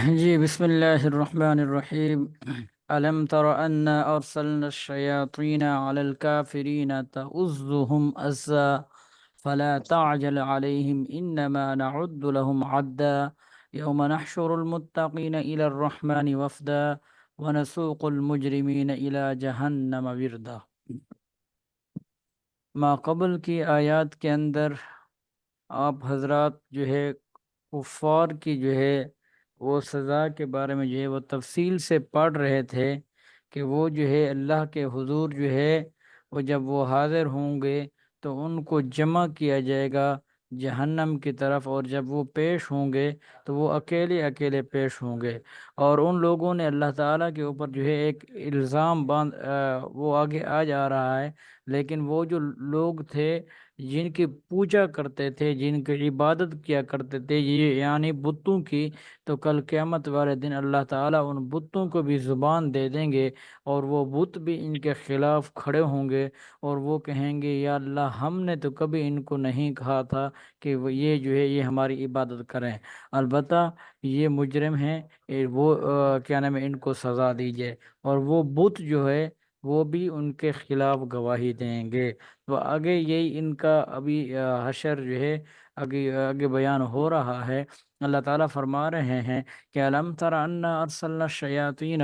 جی بسم اللہ الرحمن الرحیم علم تر انا ارسلنا الشیاطین علی الکافرین تؤزهم ازا فلا تعجل علیہم انما نعد لهم عدا یوم نحشر المتقین الى الرحمن وفدا ونسوق المجرمین الى جہنم وردا۔ ما قبل کی آیات کے اندر آپ حضرات جو ہے کفار کی جو ہے وہ سزا کے بارے میں جو ہے وہ تفصیل سے پڑھ رہے تھے کہ وہ جو ہے اللہ کے حضور جو ہے وہ جب وہ حاضر ہوں گے تو ان کو جمع کیا جائے گا جہنم کی طرف، اور جب وہ پیش ہوں گے تو وہ اکیلے اکیلے پیش ہوں گے، اور ان لوگوں نے اللہ تعالیٰ کے اوپر جو ہے ایک الزام وہ آگے آ جا رہا ہے، لیکن وہ جو لوگ تھے جن کی پوجا کرتے تھے، جن کی عبادت کیا کرتے تھے، یہ یعنی بتوں کی، تو کل قیامت والے دن اللہ تعالیٰ ان بتوں کو بھی زبان دے دیں گے، اور وہ بت بھی ان کے خلاف کھڑے ہوں گے، اور وہ کہیں گے یا اللہ ہم نے تو کبھی ان کو نہیں کہا تھا کہ وہ یہ جو ہے یہ ہماری عبادت کریں، البتہ یہ مجرم ہیں، وہ کیا نام ہے ان کو سزا دیجیے، اور وہ بت جو ہے وہ بھی ان کے خلاف گواہی دیں گے۔ تو آگے یہی ان کا ابھی حشر جو ہے آگے بیان ہو رہا ہے۔ اللہ تعالیٰ فرما رہے ہیں کہ الم تر انا ارسلنا الشیاطین،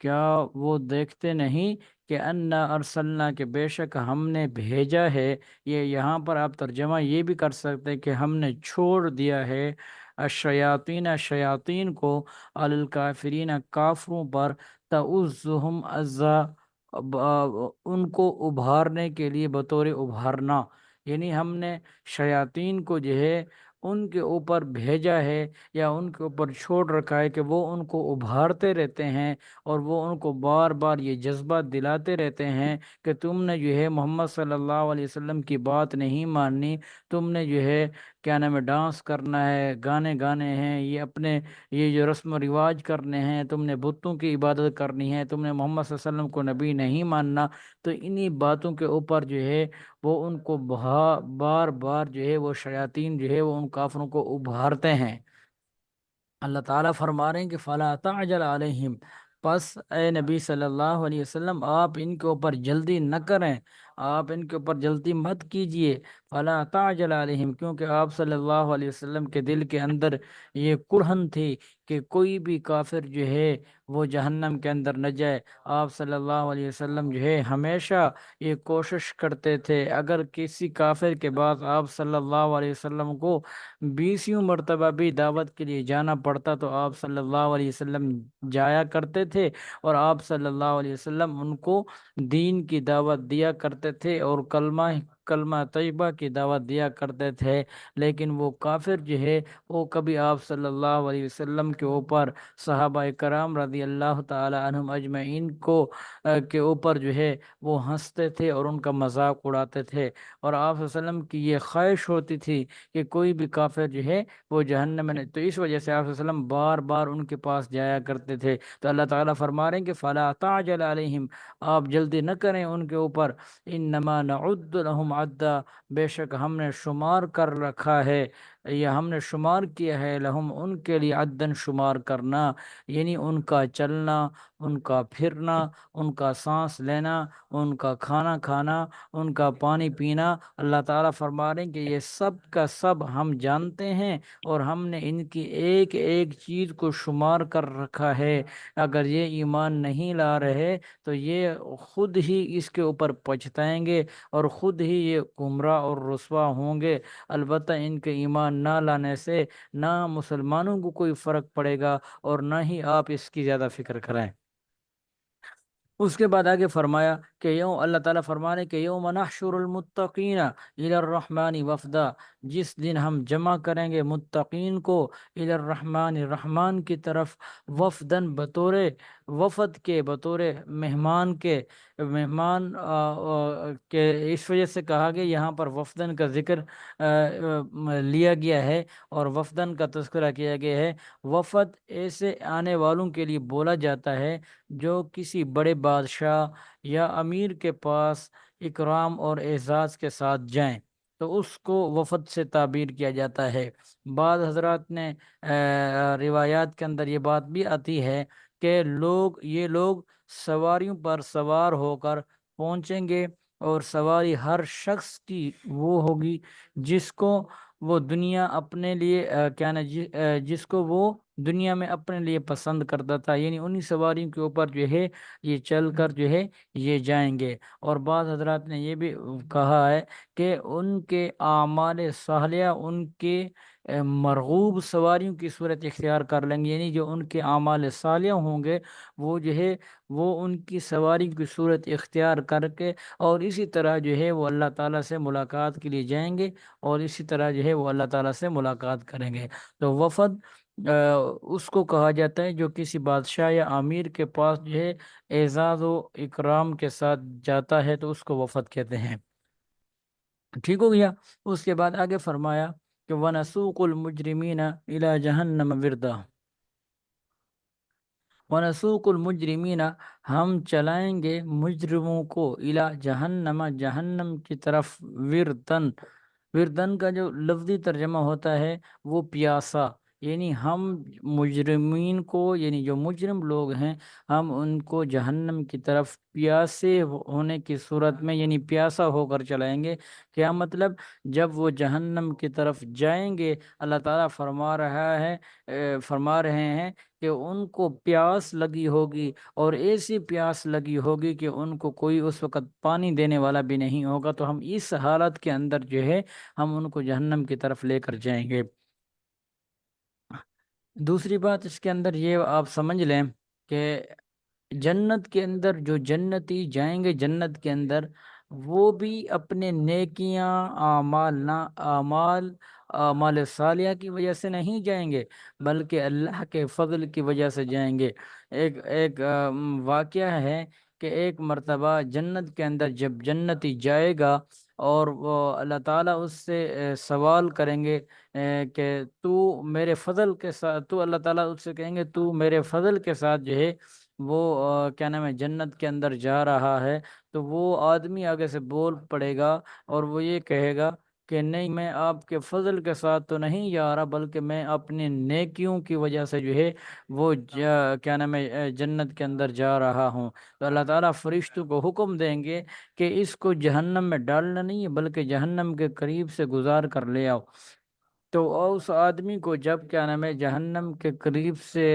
کیا وہ دیکھتے نہیں کہ انا ارسلنا، کہ بے شک ہم نے بھیجا ہے، یہ یہاں پر آپ ترجمہ یہ بھی کر سکتے کہ ہم نے چھوڑ دیا ہے الشیاطین، شیاطین کو، علی الکافرین، کافروں پر، تعوذہم عزا، ان کو ابھارنے کے لیے، بطور ابھارنا، یعنی ہم نے شیاطین کو جو ہے ان کے اوپر بھیجا ہے یا ان کے اوپر چھوڑ رکھا ہے کہ وہ ان کو ابھارتے رہتے ہیں، اور وہ ان کو بار بار یہ جذبہ دلاتے رہتے ہیں کہ تم نے جو ہے محمد صلی اللہ علیہ وسلم کی بات نہیں ماننی، تم نے جو ہے کیا نام ہے ڈانس کرنا ہے، گانے گانے ہیں، یہ اپنے یہ جو رسم و رواج کرنے ہیں، تم نے بتوں کی عبادت کرنی ہے، تم نے محمد صلی اللہ علیہ وسلم کو نبی نہیں ماننا، تو انہی باتوں کے اوپر جو ہے وہ ان کو بار بار جو ہے وہ شیاطین جو ہے وہ ان کافروں کو ابھارتے ہیں۔ اللہ تعالیٰ فرما رہے ہیں کہ فلا تعجل علیہم، پس اے نبی صلی اللہ علیہ وسلم آپ ان کے اوپر جلدی نہ کریں، آپ ان کے اوپر جلدی مت کیجئے، فلا تعجل علیہم، کیونکہ آپ صلی اللہ علیہ وسلم کے دل کے اندر یہ کڑھن تھی کہ کوئی بھی کافر جو ہے وہ جہنم کے اندر نہ جائے۔ آپ صلی اللہ علیہ وسلم جو ہے ہمیشہ یہ کوشش کرتے تھے، اگر کسی کافر کے بعد آپ صلی اللہ علیہ وسلم کو 20 مرتبہ بھی دعوت کے لیے جانا پڑتا تو آپ صلی اللہ علیہ وسلم جایا کرتے تھے، اور آپ صلی اللہ علیہ وسلم ان کو دین کی دعوت دیا کرتے تھے، اور کلمہ طیبہ کی دعوت دیا کرتے تھے، لیکن وہ کافر جو ہے وہ کبھی آپ صلی اللہ علیہ وسلم کے اوپر، صحابہ کرام رضی اللہ تعالی عنہم اجمعین کے اوپر جو ہے وہ ہنستے تھے اور ان کا مذاق اڑاتے تھے، اور آپ صلی اللہ علیہ وسلم کی یہ خواہش ہوتی تھی کہ کوئی بھی کافر جو ہے وہ جہنم میں نہیں، تو اس وجہ سے آپ صلی اللہ علیہ وسلم بار بار ان کے پاس جایا کرتے تھے۔ تو اللہ تعالیٰ فرما رہے ہیں کہ فلا تعجل علیہم، آپ جلدی نہ کریں ان کے اوپر، انما نعد لهم عدا، بے شک ہم نے شمار کر رکھا ہے، یا ہم نے شمار کیا ہے، لہم ان کے لیے، عدن شمار کرنا، یعنی ان کا چلنا، ان کا پھرنا، ان کا سانس لینا، ان کا کھانا کھانا، ان کا پانی پینا، اللہ تعالیٰ فرما رہے ہیں کہ یہ سب کا سب ہم جانتے ہیں، اور ہم نے ان کی ایک ایک چیز کو شمار کر رکھا ہے۔ اگر یہ ایمان نہیں لا رہے تو یہ خود ہی اس کے اوپر پچھتائیں گے، اور خود ہی یہ گمراہ اور رسوا ہوں گے۔ البتہ ان کے ایمان نہ لانے سے نہ مسلمانوں کو کوئی فرق پڑے گا، اور نہ ہی آپ اس کی زیادہ فکر کریں۔ اس کے بعد آگے فرمایا کہ اللہ تعالیٰ فرما رہے کہ یوم نحشر المتقین الی الرحمن وفدا، جس دن ہم جمع کریں گے متقین کو الی الرحمن، رحمان کی طرف، وفدن، بطور وفد کے، بطور مہمان کے، مہمان کے، اس وجہ سے کہا گیا یہاں پر وفدن کا ذکر لیا گیا ہے، اور وفدن کا تذکرہ کیا گیا ہے۔ وفد ایسے آنے والوں کے لیے بولا جاتا ہے جو کسی بڑے بادشاہ یا امیر کے پاس اکرام اور اعزاز کے ساتھ جائیں۔ تو اس کو وفد سے تعبیر کیا جاتا ہے۔ بعض حضرات نے روایات کے اندر یہ بات بھی آتی ہے کہ یہ لوگ سواریوں پر سوار ہو کر پہنچیں گے، اور سواری ہر شخص کی وہ ہوگی جس کو وہ دنیا اپنے لیے جس کو وہ دنیا میں اپنے لیے پسند کرتا تھا، یعنی انہی سواریوں کے اوپر جو ہے یہ چل کر جو ہے یہ جائیں گے۔ اور بعض حضرات نے یہ بھی کہا ہے کہ ان کے اعمال صالحہ ان کے مرغوب سواریوں کی صورت اختیار کر لیں گے، یعنی جو ان کے اعمال صالحہ ہوں گے وہ جو ہے وہ ان کی سواری کی صورت اختیار کر کے، اور اسی طرح جو ہے وہ اللہ تعالیٰ سے ملاقات کے لیے جائیں گے، اور اسی طرح جو ہے وہ اللہ تعالیٰ سے ملاقات کریں گے۔ تو وفد اس کو کہا جاتا ہے جو کسی بادشاہ یا امیر کے پاس جو ہے اعزاز و اکرام کے ساتھ جاتا ہے، تو اس کو وفد کہتے ہیں۔ ٹھیک ہو گیا۔ اس کے بعد آگے فرمایا کہ وَنَسُوقُ الْمُجْرِمِينَ إِلَى جَهَنَّمَ وِرْدًا، وَنَسُوقُ الْمُجْرِمِينَ ہم چلائیں گے مجرموں کو، إِلَى جہنم جہنم کی طرف، وردن، وردن کا جو لفظی ترجمہ ہوتا ہے وہ پیاسا، یعنی ہم مجرمین کو، یعنی جو مجرم لوگ ہیں ہم ان کو جہنم کی طرف پیاسے ہونے کی صورت میں، یعنی پیاسا ہو کر چلائیں گے۔ کیا مطلب؟ جب وہ جہنم کی طرف جائیں گے اللہ تعالیٰ فرما رہے ہیں کہ ان کو پیاس لگی ہوگی، اور ایسی پیاس لگی ہوگی کہ ان کو کوئی اس وقت پانی دینے والا بھی نہیں ہوگا، تو ہم اس حالت کے اندر جو ہے ہم ان کو جہنم کی طرف لے کر جائیں گے۔ دوسری بات اس کے اندر یہ آپ سمجھ لیں کہ جنت کے اندر جو جنتی جائیں گے جنت کے اندر، وہ بھی اپنے نیکیاں، اعمال صالحہ کی وجہ سے نہیں جائیں گے، بلکہ اللہ کے فضل کی وجہ سے جائیں گے۔ ایک واقعہ ہے کہ ایک مرتبہ جنت کے اندر جب جنتی جائے گا اور وہ اللہ تعالیٰ اس سے سوال کریں گے کہ تو میرے فضل کے ساتھ، تو اللہ تعالیٰ اس سے کہیں گے تو میرے فضل کے ساتھ جو ہے وہ کیا نام ہے جنت کے اندر جا رہا ہے، تو وہ آدمی آگے سے بول پڑے گا اور وہ یہ کہے گا کہ نہیں، میں آپ کے فضل کے ساتھ تو نہیں جا رہا، بلکہ میں اپنی نیکیوں کی وجہ سے جو ہے وہ کیا نام ہے جنت کے اندر جا رہا ہوں۔ تو اللہ تعالیٰ فرشتوں کو حکم دیں گے کہ اس کو جہنم میں ڈالنا نہیں ہے، بلکہ جہنم کے قریب سے گزار کر لے آؤ۔ تو اس آدمی کو جب کیا نام ہے جہنم کے قریب سے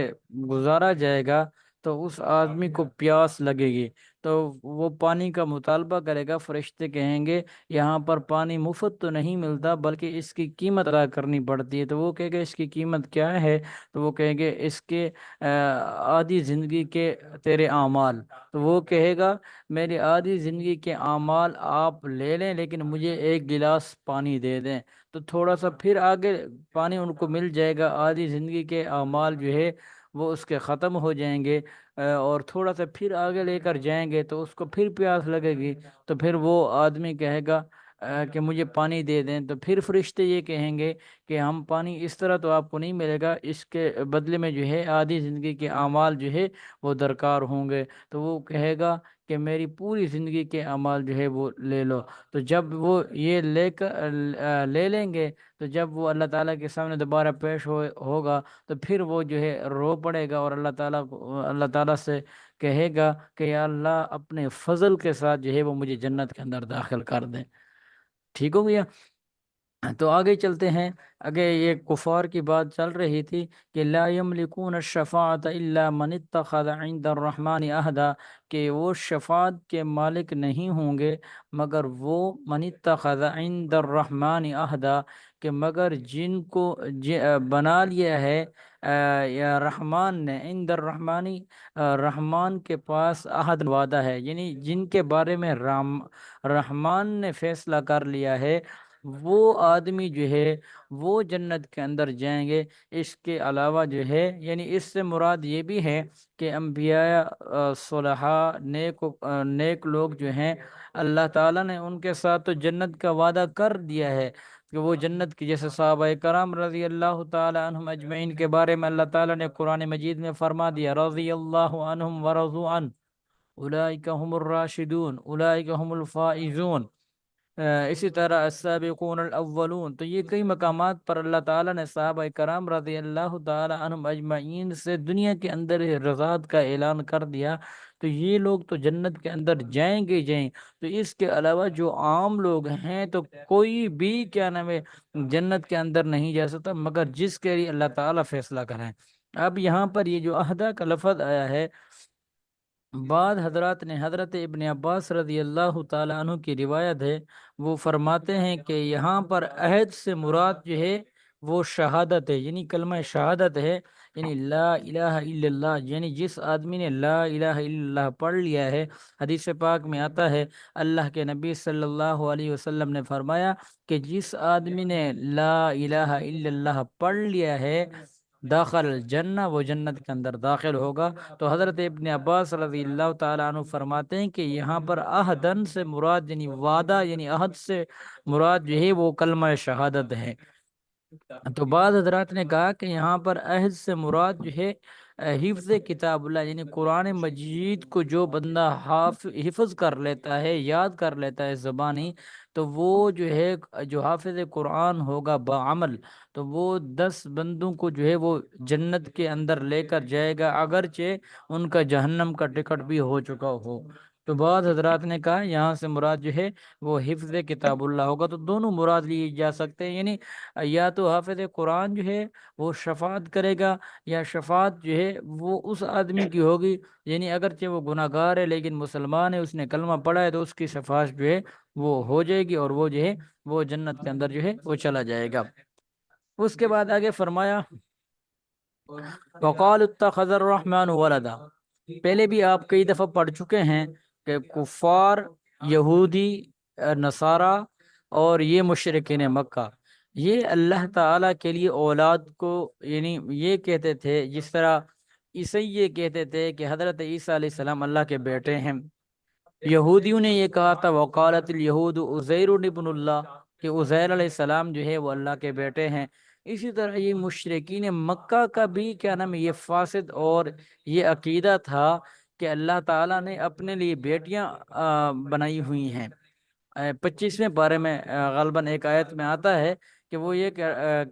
گزارا جائے گا تو اس آدمی کو پیاس لگے گی، تو وہ پانی کا مطالبہ کرے گا۔ فرشتے کہیں گے یہاں پر پانی مفت تو نہیں ملتا، بلکہ اس کی قیمت ادا کرنی پڑتی ہے۔ تو وہ کہے گا اس کی قیمت کیا ہے؟ تو وہ کہیں گے اس کے آدھی زندگی کے تیرے اعمال۔ تو وہ کہے گا میری آدھی زندگی کے اعمال آپ لے لیں، لیکن مجھے ایک گلاس پانی دے دیں۔ تو تھوڑا سا پھر آگے پانی ان کو مل جائے گا، آدھی زندگی کے اعمال جو ہے وہ اس کے ختم ہو جائیں گے، اور تھوڑا سا پھر آگے لے کر جائیں گے تو اس کو پھر پیاس لگے گی، تو پھر وہ آدمی کہے گا کہ مجھے پانی دے دیں۔ تو پھر فرشتے یہ کہیں گے کہ ہم پانی اس طرح تو آپ کو نہیں ملے گا، اس کے بدلے میں جو ہے آدھی زندگی کے اعمال جو ہے وہ درکار ہوں گے۔ تو وہ کہے گا کہ میری پوری زندگی کے اعمال جو ہے وہ لے لو۔ تو جب وہ یہ لے لیں گے، تو جب وہ اللہ تعالیٰ کے سامنے دوبارہ پیش ہوگا تو پھر وہ جو ہے رو پڑے گا، اور اللہ تعالیٰ سے کہے گا کہ یا اللہ اپنے فضل کے ساتھ جو ہے وہ مجھے جنت کے اندر داخل کر دیں۔ ٹھیک ہو گیا۔ تو آگے چلتے ہیں۔ آگے یہ کفار کی بات چل رہی تھی کہ لا یملکون الشفاعۃ الا من اتخذ عند الرحمن عہدا، کہ وہ شفاعت کے مالک نہیں ہوں گے مگر وہ من اتخذ عند الرحمن عہدا، کہ مگر جن کو بنا لیا ہے یا رحمان نے، عند الرحمانی رحمان کے پاس عہد وعدہ ہے، یعنی جن کے بارے میں رحمان نے فیصلہ کر لیا ہے، وہ آدمی جو ہے وہ جنت کے اندر جائیں گے۔ اس کے علاوہ جو ہے، یعنی اس سے مراد یہ بھی ہے کہ انبیاء صلحاء نیک لوگ جو ہیں اللہ تعالیٰ نے ان کے ساتھ تو جنت کا وعدہ کر دیا ہے کہ وہ جنت کی، جیسے صحابہ کرام رضی اللہ تعالی عنہم اجمعین کے بارے میں اللہ تعالیٰ نے قرآن مجید میں فرما دیا رضی اللہ عنہم ورضوا عنہ اولئک هم الراشدون اولئک هم الفائزون۔ اسی طرح السابقون الاولون، تو یہ کئی مقامات پر اللہ تعالیٰ نے صحابہ کرام رضی اللہ تعالیٰ عنہم اجمعین سے دنیا کے اندر رضات کا اعلان کر دیا، تو یہ لوگ تو جنت کے اندر جائیں گے جائیں۔ تو اس کے علاوہ جو عام لوگ ہیں تو کوئی بھی کیا نام ہے جنت کے اندر نہیں جا سکتا مگر جس کے لیے اللہ تعالیٰ فیصلہ کریں۔ اب یہاں پر یہ جو عہدہ کا لفظ آیا ہے، بعض حضرات نے، حضرت ابن عباس رضی اللہ تعالی عنہ کی روایت ہے، وہ فرماتے ہیں کہ یہاں پر عہد سے مراد جو ہے وہ شہادت ہے، یعنی کلمہ شہادت ہے، یعنی لا الہ الا اللہ، یعنی جس آدمی نے لا الہ الا اللہ پڑھ لیا ہے۔ حدیث پاک میں آتا ہے، اللہ کے نبی صلی اللہ علیہ وسلم نے فرمایا کہ جس آدمی نے لا الہ الا اللہ پڑھ لیا ہے داخل الجنہ، وہ جنت کے اندر داخل ہوگا۔ تو حضرت ابن عباس رضی اللہ تعالیٰ عنہ فرماتے ہیں کہ یہاں پر عہدن سے مراد یعنی وعدہ، یعنی عہد سے مراد جو ہے وہ کلمہ شہادت ہے۔ تو بعض حضرات نے کہا کہ یہاں پر عہد سے مراد جو ہے حفظ کتاب اللہ، یعنی قرآن مجید کو جو بندہ حفظ کر لیتا ہے، یاد کر لیتا ہے زبانی، تو وہ جو ہے جو حافظ قرآن ہوگا بعمل، تو وہ 10 بندوں کو جو ہے وہ جنت کے اندر لے کر جائے گا، اگرچہ ان کا جہنم کا ٹکٹ بھی ہو چکا ہو۔ تو بعض حضرات نے کہا یہاں سے مراد جو ہے وہ حفظ کتاب اللہ ہوگا۔ تو دونوں مراد لیے جا سکتے ہیں، یعنی یا تو حافظ قرآن جو ہے وہ شفاعت کرے گا، یا شفاعت جو ہے وہ اس آدمی کی ہوگی، یعنی اگرچہ وہ گناہ گار ہے لیکن مسلمان ہے، اس نے کلمہ پڑھا ہے، تو اس کی شفاعت جو ہے وہ ہو جائے گی، اور وہ جو ہے وہ جنت کے اندر جو ہے وہ چلا جائے گا۔ اس کے بعد آگے فرمایا وقال اتخذ الرحمن ولدا، پہلے بھی آپ کئی دفعہ پڑھ چکے ہیں کہ کفار، یہودی، نصارہ اور یہ مشرکین مکہ، یہ اللہ تعالیٰ کے لیے اولاد کو یعنی یہ کہتے تھے، جس طرح عیسائی یہ کہتے تھے کہ حضرت عیسیٰ علیہ السلام اللہ کے بیٹے ہیں۔ یہودیوں نے یہ کہا تھا وقالت الیہود عزیر ابن اللہ، کہ عزیر علیہ السلام جو ہے وہ اللہ کے بیٹے ہیں۔ اسی طرح یہ مشرکین مکہ کا بھی کیا نام ہے یہ فاسد اور یہ عقیدہ تھا کہ اللہ تعالیٰ نے اپنے لیے بیٹیاں بنائی ہوئی ہیں۔ 25ویں پارے میں غالباً ایک آیت میں آتا ہے کہ وہ یہ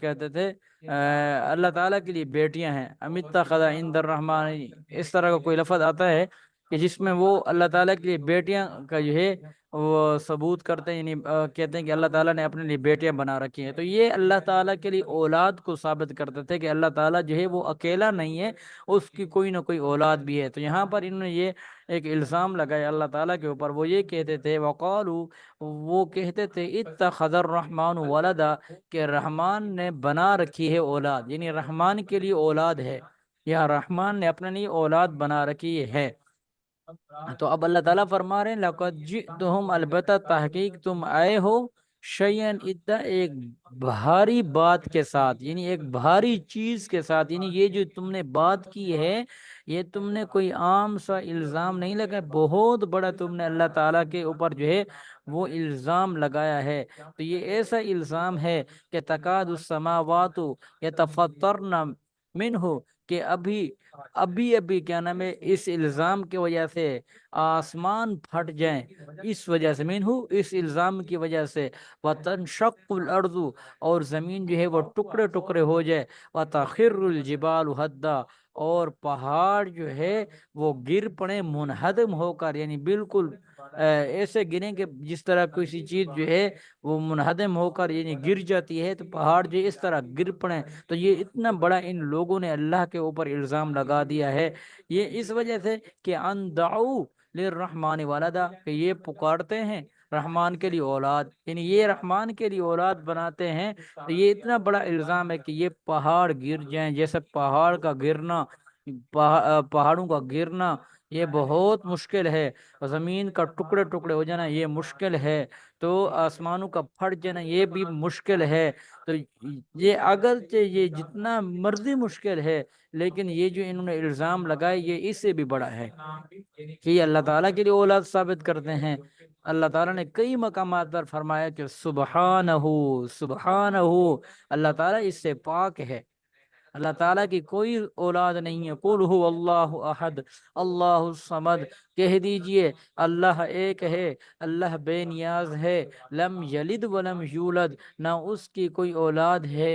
کہتے تھے اللہ تعالیٰ کے لیے بیٹیاں ہیں، امیت خدا عند الرحمن، اس طرح کا کوئی لفظ آتا ہے کہ جس میں وہ اللہ تعالیٰ کے لیے بیٹیاں کا جو ہے وہ ثبوت کرتے ہیں، یعنی کہتے ہیں کہ اللہ تعالیٰ نے اپنے لیے بیٹیاں بنا رکھی ہیں۔ تو یہ اللہ تعالیٰ کے لیے اولاد کو ثابت کرتے تھے کہ اللہ تعالیٰ جو ہے وہ اکیلا نہیں ہے، اس کی کوئی نہ کوئی اولاد بھی ہے۔ تو یہاں پر انہوں نے یہ ایک الزام لگایا اللہ تعالیٰ کے اوپر، وہ یہ کہتے تھے وقالو، وہ کہتے تھے اتخذ الرحمن ولدا، کہ رحمان نے بنا رکھی ہے اولاد، یعنی رحمان کے لیے اولاد ہے، یا رحمان نے اپنے لیے اولاد بنا رکھی ہے۔ تو اب اللہ تعالیٰ فرما رہے ہیں لقد جئتہم، البتہ تحقیق تم آئے ہو، شیئن ادّا، ایک بھاری بات کے ساتھ، یعنی ایک بھاری چیز کے ساتھ، یعنی یہ جو تم نے بات کی ہے یہ تم نے کوئی عام سا الزام نہیں لگا، بہت بڑا تم نے اللہ تعالیٰ کے اوپر جو ہے وہ الزام لگایا ہے۔ تو یہ ایسا الزام ہے کہ تکاد السماوات یتفطرن منہ، کہ ابھی کیا نام ہے اس الزام کی وجہ سے آسمان پھٹ جائیں، اس وجہ سے منہ، اس الزام کی وجہ سے، وتنشق الارض، اور زمین جو ہے وہ ٹکڑے ٹکڑے ہو جائے، وتخر الجبال ہدا، اور پہاڑ جو ہے وہ گر پڑے منہدم ہو کر، یعنی بالکل ایسے گریں کہ جس طرح کسی چیز جو ہے وہ منہدم ہو کر یعنی گر جاتی ہے، تو پہاڑ جو اس طرح گر پڑے۔ تو یہ اتنا بڑا ان لوگوں نے اللہ کے اوپر الزام لگا دیا ہے، یہ اس وجہ سے کہ ان دعو للرحمن ولدا، کہ یہ پکارتے ہیں رحمان کے لیے اولاد، یعنی یہ رحمان کے لیے اولاد بناتے ہیں۔ تو یہ اتنا بڑا الزام ہے کہ یہ پہاڑ گر جائیں، جیسے پہاڑ کا گرنا، پہاڑوں کا گرنا یہ بہت مشکل ہے، زمین کا ٹکڑے ٹکڑے ہو جانا یہ مشکل ہے، تو آسمانوں کا پھٹ جانا یہ بھی مشکل ہے۔ تو یہ اگرچہ یہ جتنا مرضی مشکل ہے، لیکن یہ جو انہوں نے الزام لگائے یہ اس سے بھی بڑا ہے کہ یہ اللہ تعالیٰ کے لیے اولاد ثابت کرتے ہیں۔ اللہ تعالیٰ نے کئی مقامات پر فرمایا کہ سبحانہ، سبحانہ، اللہ تعالیٰ اس سے پاک ہے۔ اللہ تعالیٰ کی کوئی اولاد نہیں ہے۔ قل هو اللہ احد اللہ الصمد، کہہ دیجئے اللہ ایک ہے، اللہ بے نیاز ہے، لم یلد ولم یولد، نہ اس کی کوئی اولاد ہے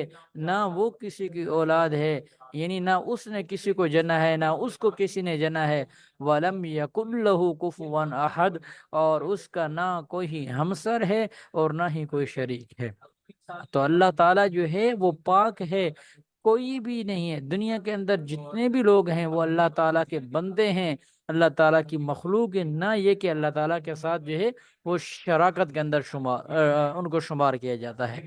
نہ وہ کسی کی اولاد ہے، یعنی نہ اس نے کسی کو جنا ہے نہ اس کو کسی نے جنا ہے، ولم یکن لہ کفوا احد، اور اس کا نہ کوئی ہمسر ہے اور نہ ہی کوئی شریک ہے۔ تو اللہ تعالیٰ جو ہے وہ پاک ہے، کوئی بھی نہیں ہے دنیا کے اندر، جتنے بھی لوگ ہیں وہ اللہ تعالیٰ کے بندے ہیں، اللہ تعالیٰ کی مخلوق ہے، نہ یہ کہ اللہ تعالیٰ کے ساتھ جو ہے وہ شراکت کے اندر ان کو شمار کیا جاتا ہے۔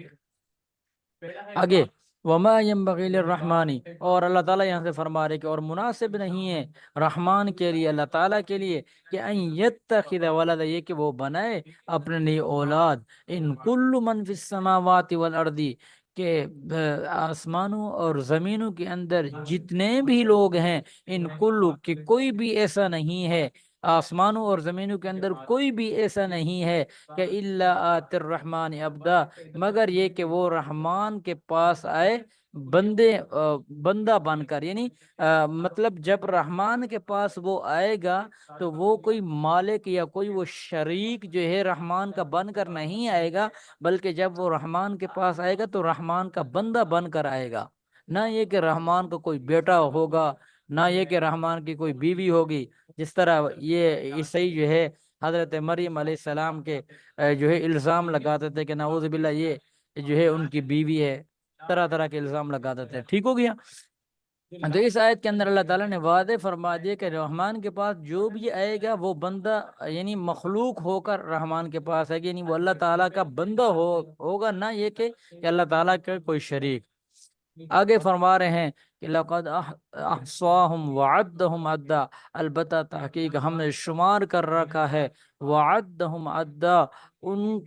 آگے وما ينبغي للرحمن، اور اللہ تعالیٰ یہاں سے فرما رہے کہ اور مناسب نہیں ہے رحمان کے لیے، اللہ تعالیٰ کے لیے، کہ ان يتخذ ولد، یہ کہ وہ بنائے اپنے لیے اولاد، ان کل من فی السماوات والارض، کہ آسمانوں اور زمینوں کے اندر جتنے بھی لوگ ہیں، ان کلو، کہ کوئی بھی ایسا نہیں ہے، آسمانوں اور زمینوں کے اندر کوئی بھی ایسا نہیں ہے کہ الا آت الرحمن عبدا، مگر یہ کہ وہ رحمان کے پاس آئے بندہ بن کر، یعنی مطلب جب رحمان کے پاس وہ آئے گا تو وہ کوئی مالک یا کوئی وہ شریک جو ہے رحمان کا بن کر نہیں آئے گا، بلکہ جب وہ رحمان کے پاس آئے گا تو رحمان کا بندہ بن کر آئے گا، نہ یہ کہ رحمان کا کوئی بیٹا ہوگا، نہ یہ کہ رحمان کی کوئی بیوی ہوگی، جس طرح یہ عیسائی جو ہے حضرت مریم علیہ السلام کے جو ہے الزام لگاتے تھے کہ نعوذ باللہ یہ جو ہے ان کی بیوی ہے، طرح طرح کے الزام لگاتے تھے۔ ٹھیک ہو گیا؟ تو اس آیت کے اندر اللہ تعالیٰ نے وعدے فرما دیے کہ رحمان کے پاس جو بھی آئے گا وہ بندہ، یعنی مخلوق ہو کر رحمان کے پاس آئے گا، یعنی وہ اللہ تعالیٰ کا بندہ ہوگا، نہ یہ کہ اللہ تعالیٰ کا کوئی شریک۔ آگے فرما رہے ہیں کہ لقد احصاہم وعدہم عدا، البتہ تحقیق ہم نے شمار کر رکھا ہے، وعدہم عدا، ان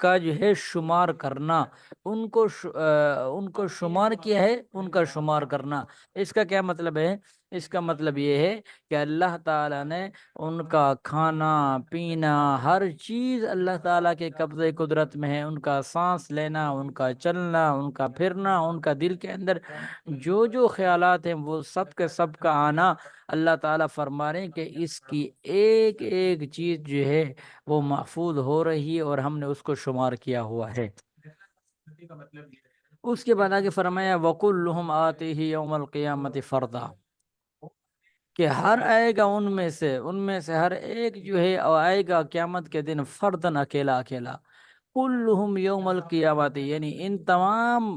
کا جو ہے شمار کرنا، ان کو شمار کیا ہے، ان کا شمار کرنا۔ اس کا کیا مطلب ہے؟ اس کا مطلب یہ ہے کہ اللہ تعالیٰ نے ان کا کھانا پینا ہر چیز اللہ تعالیٰ کے قبضے قدرت میں ہے، ان کا سانس لینا، ان کا چلنا، ان کا پھرنا، ان کا دل کے اندر جو جو خیالات ہیں وہ سب کے سب کا آنا، اللہ تعالیٰ فرما رہے ہیں کہ اس کی ایک ایک چیز جو ہے وہ محفوظ ہو رہی ہے اور ہم نے اس کو شمار کیا ہوا ہے۔ اس کے بعد آگے فرمایا وَكُلُّهُمْ آتِهِ يَوْمَ الْقِيَامَةِ فَرْدًا، کہ ہر آئے گا ان میں سے ہر ایک جو ہے آئے گا قیامت کے دن فردن، اکیلا اکیلا، کلہم یوم القیامت، یعنی ان تمام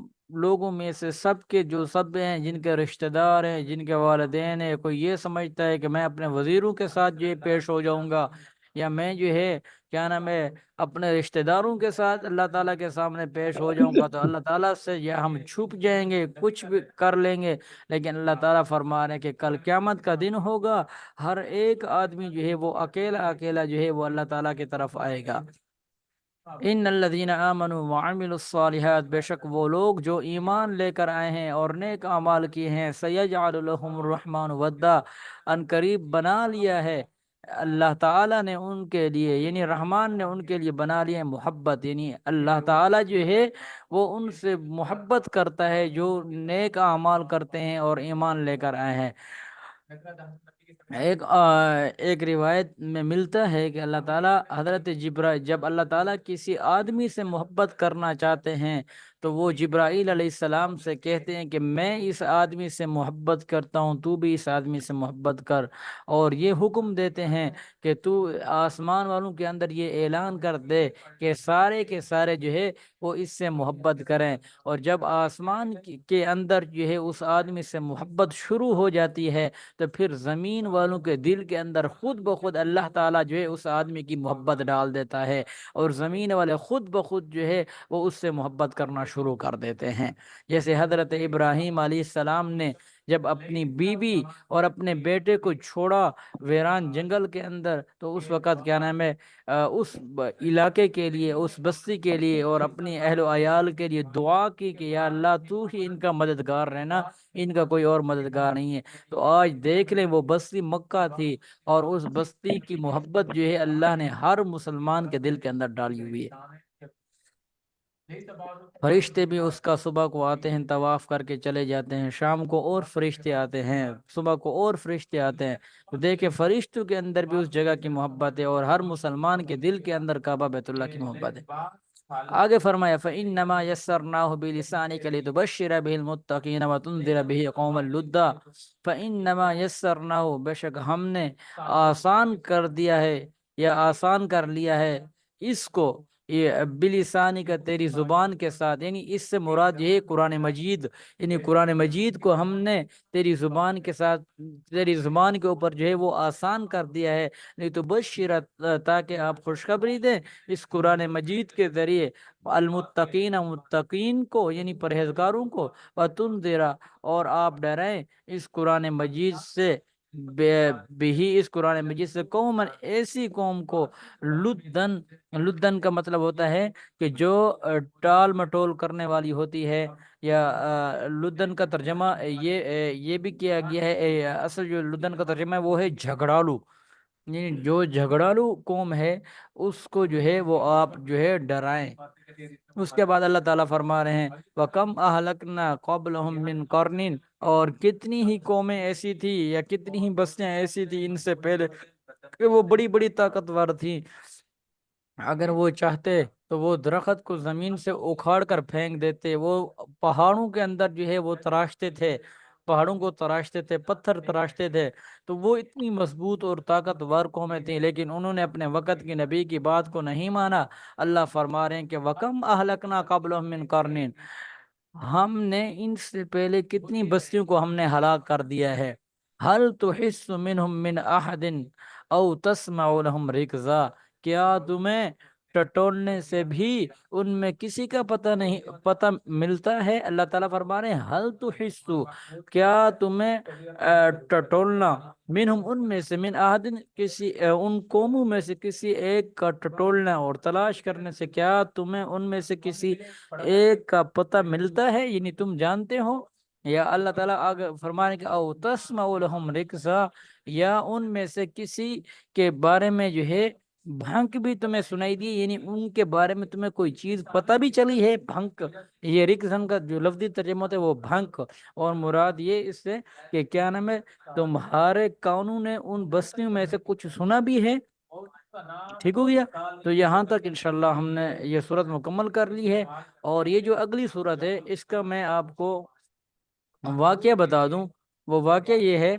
لوگوں میں سے سب کے جو سب ہیں، جن کے رشتہ دار ہیں، جن کے والدین ہیں، کوئی یہ سمجھتا ہے کہ میں اپنے وزیروں کے ساتھ جو ہے پیش ہو جاؤں گا، یا میں جو ہے کیا نام ہے اپنے رشتہ داروں کے ساتھ اللہ تعالیٰ کے سامنے پیش ہو جاؤں گا، تو اللہ تعالیٰ سے یا ہم چھپ جائیں گے، کچھ بھی کر لیں گے، لیکن اللہ تعالیٰ فرما رہے ہیں کہ کل قیامت کا دن ہوگا، ہر ایک آدمی جو ہے وہ اکیلا اکیلا جو ہے وہ اللہ تعالیٰ کی طرف آئے گا۔ ان الذین آمنوا وعملوا الصالحات، بے شک وہ لوگ جو ایمان لے کر آئے ہیں اور نیک اعمال کیے ہیں، سیجعل لهم الرحمن ودا، ان قریب بنا لیا ہے اللہ تعالیٰ نے ان کے لیے، یعنی رحمان نے ان کے لیے بنا لیا محبت، یعنی اللہ تعالیٰ جو ہے وہ ان سے محبت کرتا ہے جو نیک اعمال کرتے ہیں اور ایمان لے کر آئے ہیں۔ ایک روایت میں ملتا ہے کہ اللہ تعالیٰ حضرت جبرائیل، جب اللہ تعالیٰ کسی آدمی سے محبت کرنا چاہتے ہیں تو وہ جبرائیل علیہ السلام سے کہتے ہیں کہ میں اس آدمی سے محبت کرتا ہوں، تو بھی اس آدمی سے محبت کر، اور یہ حکم دیتے ہیں کہ تو آسمان والوں کے اندر یہ اعلان کر دے کہ سارے کے سارے جو ہے وہ اس سے محبت کریں، اور جب آسمان کے اندر جو ہے اس آدمی سے محبت شروع ہو جاتی ہے تو پھر زمین والوں کے دل کے اندر خود بخود اللہ تعالیٰ جو ہے اس آدمی کی محبت ڈال دیتا ہے، اور زمین والے خود بخود جو ہے وہ اس سے محبت کرنا شروع کر دیتے ہیں۔ جیسے حضرت ابراہیم علیہ السلام نے جب اپنی بیوی اور اپنے بیٹے کو چھوڑا ویران جنگل کے اندر، تو اس وقت کیا نام ہے اس علاقے کے لیے، اس بستی کے لیے اور اپنی اہل و عیال کے لیے دعا کی کہ یا اللہ تو ہی ان کا مددگار رہنا، ان کا کوئی اور مددگار نہیں ہے۔ تو آج دیکھ لیں وہ بستی مکہ تھی، اور اس بستی کی محبت جو ہے اللہ نے ہر مسلمان کے دل کے اندر ڈالی ہوئی ہے۔ فرشتے بھی اس کا صبح کو آتے ہیں، طواف کر کے چلے جاتے ہیں، شام کو اور فرشتے آتے ہیں، صبح کو اور فرشتے آتے ہیں۔ تو دیکھیں فرشتوں کے اندر بھی اس جگہ کی محبت ہے، اور ہر مسلمان کے دل کے اندر کعبہ بیت اللہ کی محبت ہے۔ آگے فرمایا فَإِنَّمَا يَسَّرْنَاهُ بِلِسَانِكَ لِتُبَشِّرَ بِهِ الْمُتَّقِينَ وَتُنذِرَ بِهِ قَوْمًا لُدًّا۔ فَإِنَّمَا يَسَّرْنَاهُ، بے شک ہم نے آسان کر دیا ہے یا آسان کر لیا ہے اس کو، یہ بلسانی کا تیری زبان کے ساتھ، یعنی اس سے مراد یہ قرآن مجید، یعنی قرآن مجید کو ہم نے تیری زبان کے ساتھ، تیری زبان کے اوپر جو ہے وہ آسان کر دیا ہے، نہیں تو بشرت، تاکہ آپ خوشخبری دیں اس قرآن مجید کے ذریعے المتقین، متقین کو یعنی پرہیزگاروں کو، وتنذرا، اور آپ ڈرائیں اس قرآن مجید سے، بھی اس قرآن مجید سے قومن، ایسی قوم کو، لدن، لدن کا مطلب ہوتا ہے کہ جو ٹال مٹول کرنے والی ہوتی ہے، یا لدن کا ترجمہ یہ بھی کیا گیا ہے، اصل جو لدن کا ترجمہ ہے وہ ہے جھگڑالو، یعنی جو جھگڑالو قوم ہے اس کو جو ہے وہ آپ جو ہے ڈرائیں۔ اس کے بعد اللہ تعالیٰ فرما رہے ہیں وَكَمْ أَهْلَكْنَا قَبْلَهُمْ مِنْ قَرْنٍ، اور کتنی ہی قومیں ایسی تھی یا کتنی ہی بستیاں ایسی تھی ان سے پہلے کہ وہ بڑی بڑی طاقتور تھیں، اگر وہ چاہتے تو وہ درخت کو زمین سے اکھاڑ کر پھینک دیتے، وہ پہاڑوں کے اندر جو ہے وہ تراشتے تھے، پہاڑوں کو تراشتے تھے، پتھر تراشتے تھے، تو وہ اتنی مضبوط اور طاقتور قومیں تھیں، لیکن انہوں نے اپنے وقت کی نبی کی بات کو نہیں مانا۔ اللہ فرما رہے ہیں کہ وَكَمْ أَهْلَكْنَا قَبْلَهُمْ مِنْ قَرْنٍ، ہم نے ان سے پہلے کتنی بستیوں کو ہم نے ہلاک کر دیا ہے۔ هل تحس منهم من احد او تسمع لهم رکزا، کیا تمہیں ٹٹولنے سے بھی ان میں کسی کا پتہ ملتا ہے؟ اللہ تعالیٰ فرما رہے ہیں حل تحس، کیا تمہیں ٹٹولنا، منہم ان میں سے، من احد کسی ان قوموں میں سے کسی ایک کا ٹٹولنا اور تلاش کرنے سے، کیا تمہیں ان میں سے کسی ایک کا پتہ ملتا ہے، یعنی تم جانتے ہو؟ یا اللہ تعالیٰ آگے فرمانے کہ او تسمع لهم رکزا، یا ان میں سے کسی کے بارے میں جو ہے بھنک بھی تمہیں سنائی دی، یعنی ان کے بارے میں تمہیں کوئی چیز پتہ بھی چلی ہے، بھنک، یہ رکزن کا جو لفظی ترجمہ ہوتا ہے وہ بھنک، اور مراد یہ اس سے کہ کیا نام ہے تمہارے کانوں نے ان بستیوں میں سے کچھ سنا بھی ہے۔ ٹھیک ہو گیا، تو یہاں تک انشاءاللہ ہم نے یہ صورت مکمل کر لی ہے، اور یہ جو اگلی صورت ہے اس کا میں آپ کو واقعہ بتا دوں۔ وہ واقعہ یہ ہے